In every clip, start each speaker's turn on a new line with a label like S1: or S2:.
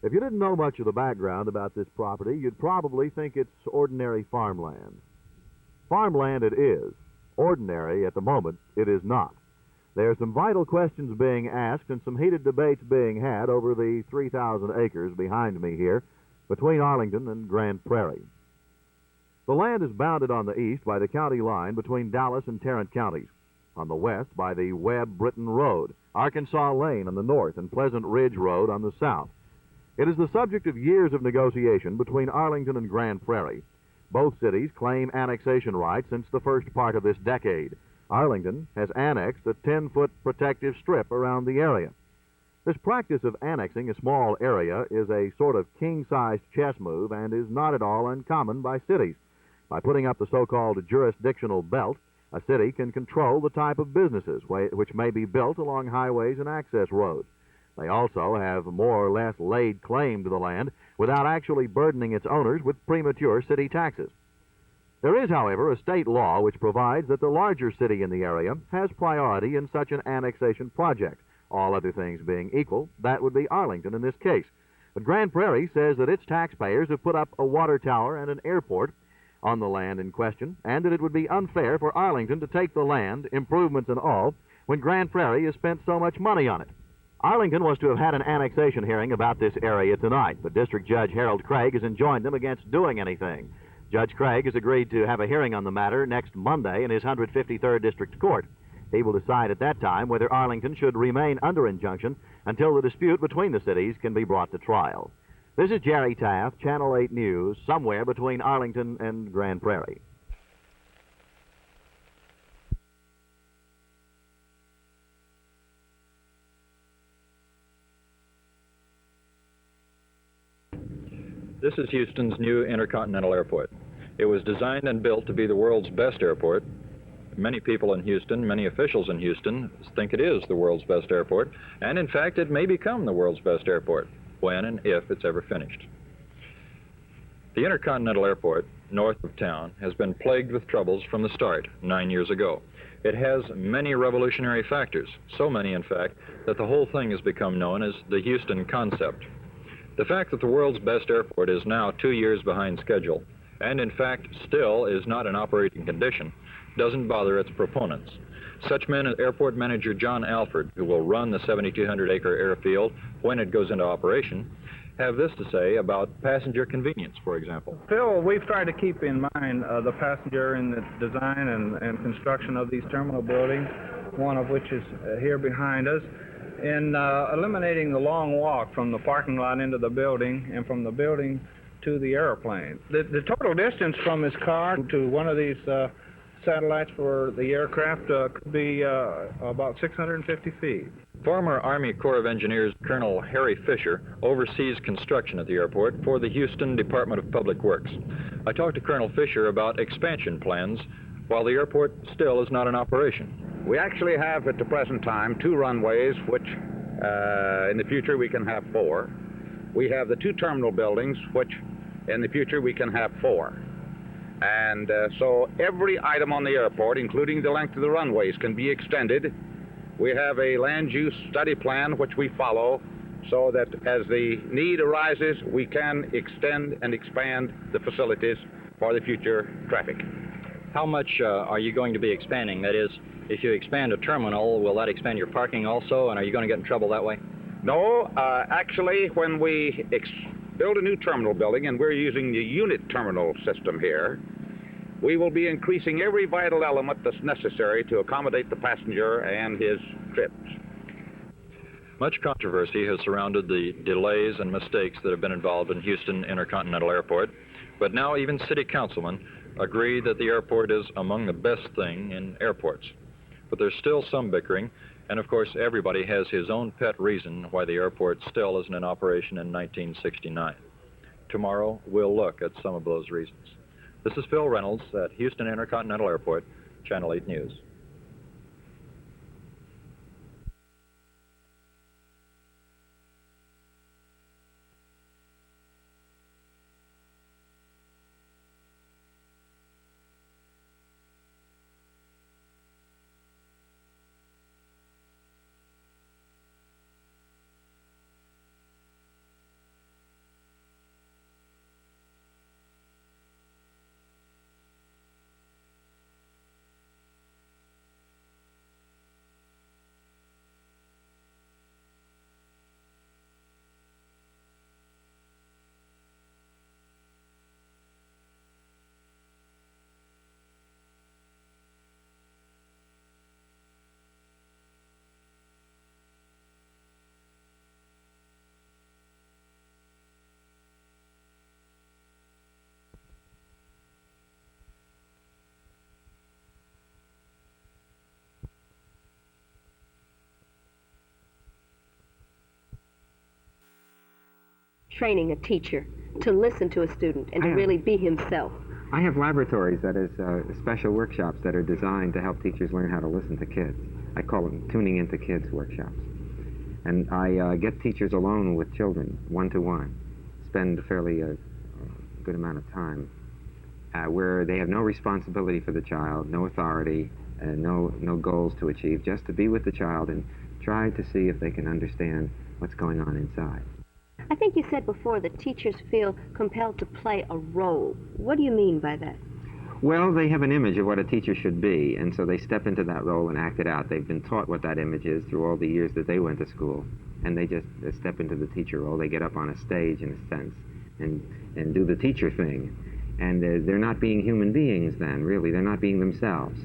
S1: If you didn't know much of the background about this property, you'd probably think it's ordinary farmland. Farmland it is. Ordinary at the moment, it is not. There are some vital questions being asked and some heated debates being had over the 3,000 acres behind me here between Arlington and Grand Prairie. The land is bounded on the east by the county line between Dallas and Tarrant counties, on the west by the Webb-Britton Road, Arkansas Lane on the north, and Pleasant Ridge Road on the south. It is the subject of years of negotiation between Arlington and Grand Prairie. Both cities claim annexation rights since the first part of this decade. Arlington has annexed a 10-foot protective strip around the area. This practice of annexing a small area is a sort of king-sized chess move and is not at all uncommon by cities. By putting up the so-called jurisdictional belt, a city can control the type of businesses which may be built along highways and access roads. They also have more or less laid claim to the land without actually burdening its owners with premature city taxes. There is, however, a state law which provides that the larger city in the area has priority in such an annexation project. All other things being equal, that would be Arlington in this case. But Grand Prairie says that its taxpayers have put up a water tower and an airport on the land in question, and that it would be unfair for Arlington to take the land, improvements and all, when Grand Prairie has spent so much money on it. Arlington was to have had an annexation hearing about this area tonight, but District Judge Harold Craig has enjoined them against doing anything. Judge Craig has agreed to have a hearing on the matter next Monday in his 153rd District Court. He will decide at that time whether Arlington should remain under injunction until the dispute between the cities can be brought to trial. This is Jerry Taft, Channel 8 News, somewhere between Arlington and Grand Prairie.
S2: This is Houston's new intercontinental airport. It was designed and built to be the world's best airport. Many people in Houston, many officials in Houston think it is the world's best airport, and in fact it may become the world's best airport when and if it's ever finished. The Intercontinental Airport, north of town, has been plagued with troubles from the start, 9 years ago. It has many revolutionary factors, so many in fact, that the whole thing has become known as the Houston concept. The fact that the world's best airport is now 2 years behind schedule, and in fact still is not in operating condition, doesn't bother its proponents. Such men as Airport Manager John Alford, who will run the 7,200-acre airfield when it goes into operation, have this to say about passenger convenience, for example.
S3: Phil, we've tried to keep in mind the passenger in the design and construction of these terminal buildings, one of which is here behind us, in eliminating the long walk from the parking lot into the building and from the building to the airplane. The total distance from his car to one of these satellites for the aircraft could be about 650 feet.
S2: Former Army Corps of Engineers Colonel Harry Fisher oversees construction at the airport for the Houston Department of Public Works. I talked to Colonel Fisher about expansion plans while the airport still is not in operation.
S4: We actually have at the present time 2 runways, which in the future we can have 4. We have the 2 terminal buildings, which in the future we can have 4. And so every item on the airport, including the length of the runways, can be extended. We have a land use study plan which we follow so that as the need arises, we can extend and expand the facilities for the future traffic.
S5: How much are you going to be expanding? That is, if you expand a terminal, will that expand your parking also, and are you going to get in trouble that way?
S4: No, actually, when we build a new terminal building, and we're using the unit terminal system here, we will be increasing every vital element that's necessary to accommodate the passenger and his trips.
S2: Much controversy has surrounded the delays and mistakes that have been involved in Houston Intercontinental Airport, but now even city councilmen agree that the airport is among the best thing in airports. But there's still some bickering, and of course everybody has his own pet reason why the airport still isn't in operation in 1969. Tomorrow we'll look at some of those reasons. This is Phil Reynolds at Houston Intercontinental Airport, Channel 8 News.
S6: training a teacher to listen to a student and to really be himself?
S7: I have laboratories, that is, special workshops that are designed to help teachers learn how to listen to kids. I call them tuning into kids workshops. And I get teachers alone with children, one-to-one, spend a fairly good amount of time, where they have no responsibility for the child, no authority, no goals to achieve, just to be with the child and try to see if they can understand what's going on inside.
S6: I think you said before that teachers feel compelled to play a role. What do you mean by that?
S7: Well, they have an image of what a teacher should be, and so they step into that role and act it out. They've been taught what that image is through all the years that they went to school, and they just step into the teacher role. They get up on a stage, in a sense, and do the teacher thing. And they're not being human beings then, really. They're not being themselves.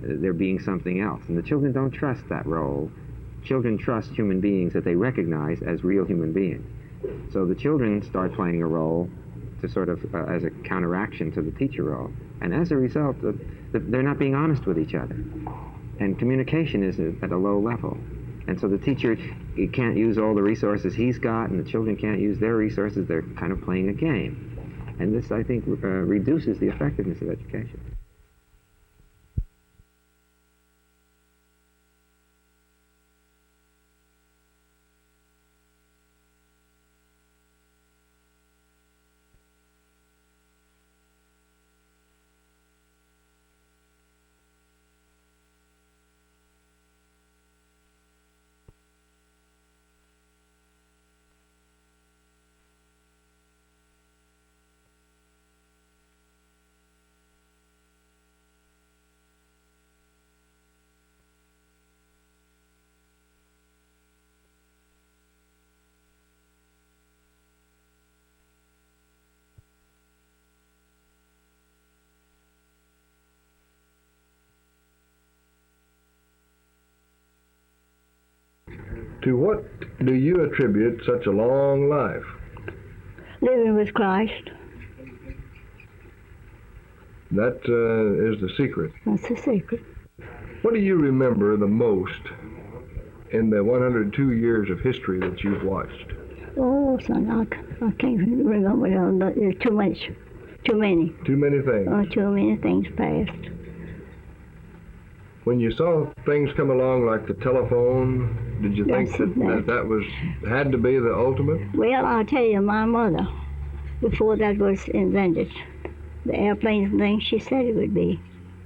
S7: They're being something else. And the children don't trust that role. Children trust human beings that they recognize as real human beings. So the children start playing a role to sort of as a counteraction to the teacher role. And as a result, they're not being honest with each other. And communication is at a low level. And so the teacher can't use all the resources he's got, and the children can't use their resources. They're kind of playing a game. And this, I think, reduces the effectiveness of education.
S8: To what do you attribute such a long life?
S9: Living with Christ.
S8: That is the secret.
S9: That's the secret.
S8: What do you remember the most in the 102 years of history that you've watched?
S9: Oh, son, I can't remember. There's too much. Too many.
S8: Too many things.
S9: Oh, too many things passed.
S8: When you saw things come along like the telephone, did you think that had to be the ultimate?
S9: Well, I'll tell you, my mother, before that was invented, the airplanes and things, she said it would be.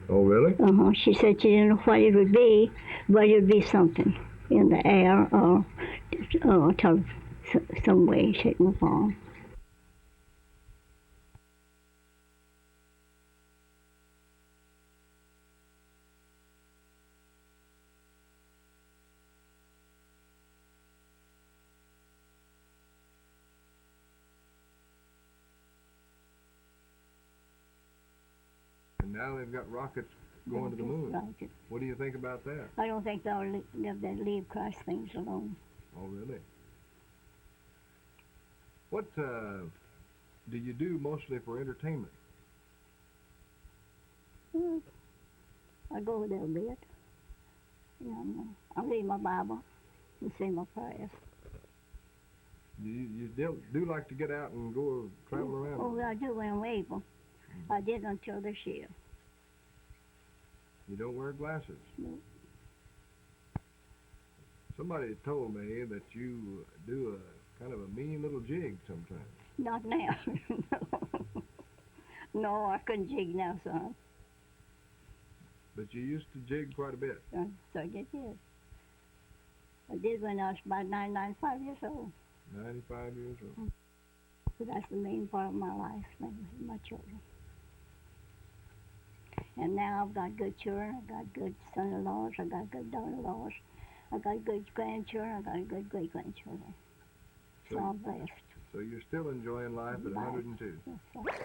S8: Oh, really?
S9: She said she didn't know what it would be, but it would be something in the air or some way, shape, or form.
S8: And now they've got rockets going to the moon.
S9: Right.
S8: What do you think about that?
S9: I don't think they'll leave Christ things alone.
S8: Oh, really? What do you do mostly for entertainment?
S9: I go a little bit. I read my Bible and say my prayers.
S8: You do like to get out and go travel around?
S9: Oh, I do when I'm able. I did until this year.
S8: You don't wear glasses?
S9: No.
S8: Somebody told me that you do a kind of a mean little jig sometimes.
S9: Not now. No, I couldn't jig now, son.
S8: But you used to jig quite a bit.
S9: So I did. I did when I was about 95 years old.
S8: 95 years old.
S9: So that's the main part of my life, my children. And now I've got good children, I've got good son-in-laws, I've got good daughter-in-laws, I've got good grandchildren, I've got good great-grandchildren. So I'm blessed.
S8: So you're still enjoying life at 102?
S9: Yes, sir.